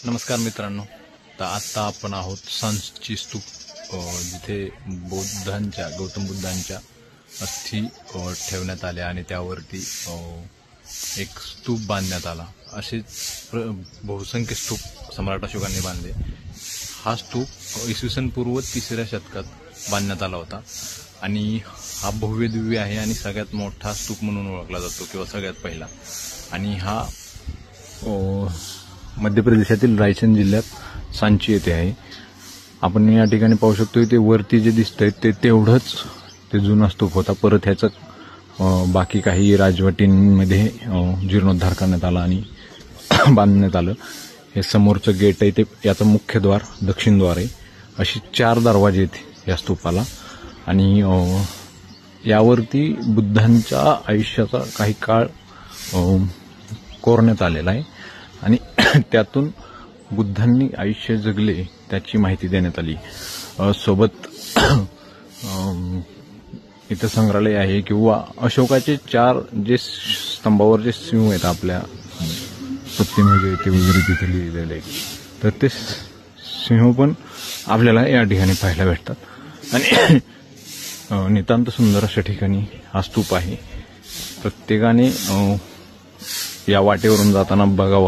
नमस्कार मित्रांनो, तर आता आपण आहोत सांची स्तूप, जिथे गौतम बुद्धांच्या अस्थी ठेवण्यात आल्या आणि त्यावरती एक स्तूप बांधण्यात आला। असेच बहुसंख्य स्तूप सम्राट अशोकांनी बांधले। हा स्तूप इसवी सन पूर्व 3ऱ्या शतकात बांधण्यात आला होता आणि हा भव्य दिव्य आहे आणि सगळ्यात मोठा स्तूप म्हणून ओळखला जातो किंवा सगळ्यात पहिला। आणि हा मध्य प्रदेशातील रायसेन जिल्ह्यात सांची येथे आहे। आपण या ठिकाणी पाहू शकतो ते वरती जे दिसतंय ते तेवढंच ते जुना स्तूप होता। परत ह्याचं बाकी काही राजवटींमध्ये जीर्णोद्धार करण्यात आला आणि बांधण्यात आलं। हे समोरचं गेट आहे ते याचं मुख्य द्वार, दक्षिण द्वार आहे। अशी 4 दरवाजे आहेत या स्तूपाला आणि यावरती बुद्धांच्या आयुष्याचा काही काळ कोरण्यात आलेला आहे आणि त्यातून बुद्धांनी आयुष्य जगले त्याची माहिती देण्यात आली। सोबत इथं संग्रहालय आहे किंवा अशोकाचे 4 जे स्तंभावर जे सिंह आहेत आपल्या प्रतिमेचे ते वगैरे तिथे लिहिलेले आहे, तर ते सिंह पण आपल्याला या ठिकाणी पाहायला भेटतात आणि नितांत सुंदर अशा ठिकाणी हा स्तूप आहे। प्रत्येकाने या वाटेवरून जाताना बघावा।